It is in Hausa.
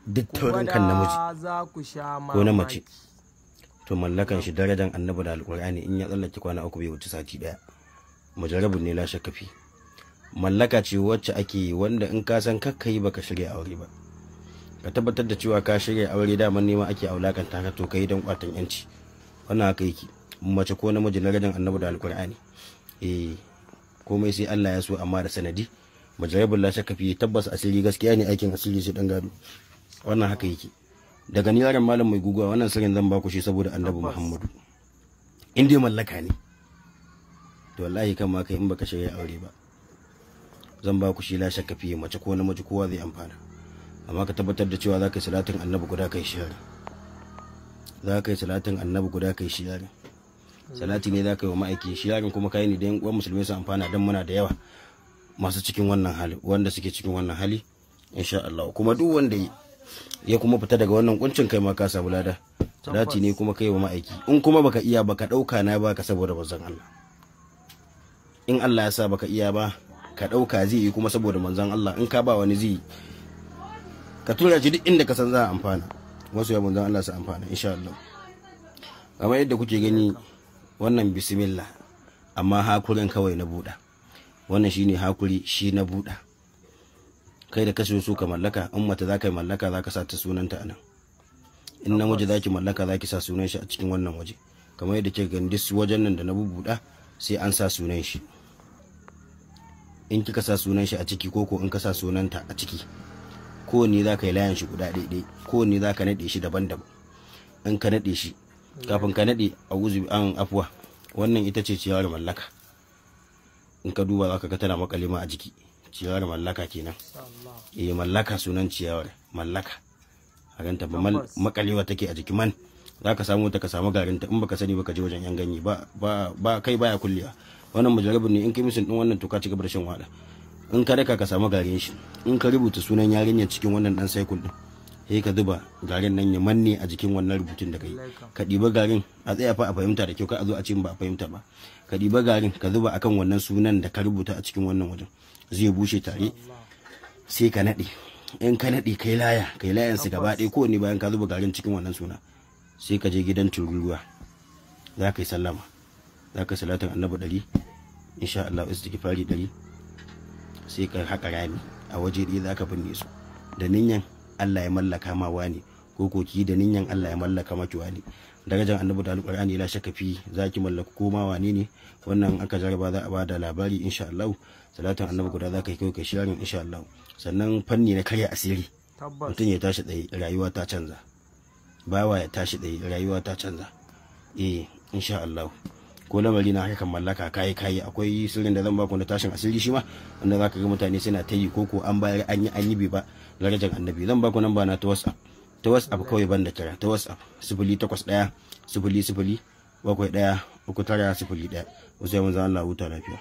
duk taurin kan namiji ko na mace to mallakan shi darajar annabi da alqur'ani in ya tsallake kwana 3 bai wuce sati daya. Mujarrabun ne la shakka fi. Mallaka ce wacce ake wanda in ka san kakka yi baka shirya aure ba, ka tabbatar da cewa ka shirya aure daman nema ake aulakanta ka to kai dan kwatan yanci. Wannan haka yake, mace ko namiji na darajar annabi da alqur'ani. Komai sai Allah ya so amma da sanadi. Mujarrabun la shakka fi, tabbas asiri gaskiya ne, aikin asiri sai dan gado. Wannan haka yake. Daga ni yaron malam mai guguwa, wannan sirrin zan baku shi saboda annabi Muhammadu. In dai mallaka ne to wallahi kan ma kai in baka shirya aure ba, zan baku shi la shakka fi, mace ko namiji kowa zai amfana. Amma ka tabbatar da cewa zaka yi salatin annabi guda kai shiyar. Zaka yi salatin annabi guda kai shiyar. Salati ne zaka yi wa ma'aiki shiyarin kuma kai ne dan uwan musulmai su amfana, dan muna da yawa masu cikin wannan hali, wanda suke cikin wannan hali insha Allah. Kuma duk wanda ya kuma fita daga wannan kuncin kai ma ka samu lada. Salati ne kuma kai wa ma'aiki. In kuma baka iya baka dauka na baka saboda manzon Allah. In Allah ya sa baka iya ba ka dauka zai yi kuma saboda manzon Allah. In ka ba wani zai ka tura shi duk inda ka san za a amfana. Wasu ya manzon Allah su amfana insha Allah. Kamar yadda kuke gani wannan bismillah, amma hakurin kawai na buɗa. Wannan shine hakuri, shi na buɗa. Kai da kashe su ka mallaka, in mata za ka yi mallaka za ka sa ta sunanta a nan. In namiji za ki mallaka za ki sa sunan shi a cikin wannan waje. Kamar yadda ke gani duk wajen nan da na bubuɗa sai an sa sunan shi. In kika sa sunan shi a ciki koko in ka sa sunanta a ciki, kowanne za ka yi layan shi guda ɗaiɗai, kowanne za ka naɗe shi daban-daban. In ka naɗe shi, kafin ka naɗe a wuzu an afuwa, wannan ita ce ciyawar mallaka. In ka duba za ka ga tana makalima a jiki, ciyawar mallaka kenan. Mallaka sunan ciyawar mallaka. A ganta ba makalewa take a jiki man. Za ka samu ta ka samu garinta, in baka sani baka je wajen yan ganye ba kai baya kulliya. Wannan mujarrabin ne, in kai misin din wannan to ka ci gaba da shan wahala. In ka daka ka samu garin shi, in ka rubuta sunan yarinyar cikin wannan dan cycle din, sai ka zuba garin nan ya manne a jikin wannan rubutun da kai. Ka ɗiba garin, a tsaya fa a fahimta da kyau, ka a zo a ce ba a fahimta ba. Ka ɗiba garin ka zuba akan wannan sunan da ka rubuta a cikin wannan wajen, zai bushe tare. Sai ka naɗe, in ka naɗe kai layan su gaba ɗaya, kowanne bayan ka zuba garin cikin wannan suna, sai ka je gidan tururuwa, za ka yi sallama, za ka yi salatin annabi 100 insha Allah, istighfari 100. Sai ka haƙa rami a waje ɗaya, za ka binne su da niyan Allah ya mallaka ma wani, ko koki da niyan Allah ya mallaka maki wani. Darajar annabi da alqur'ani la shakka fi, zaki mallaka ko ma wani ne. Wannan aka jaraba za a bada labari insha Allah. Salatin annabi guda za ka yi kai sharing insha Allah. Sannan fanni na karya asiri, mutum ya tashi tsaye rayuwa ta canza, bawa ya tashi tsaye rayuwa ta canza. Insha Allah. Ko lamari na harkar mallaka kai akwai sirrin da zan baku na tashin asiri shi ma, wanda zaka ga mutane suna ta yi, koko an bayar an yi bai ba. Darajar annabi zan baku nan ba na ta WhatsApp kawai banda kira ta WhatsApp 081 00 71 39 01. Wasu yawan zan Allah huta lafiya.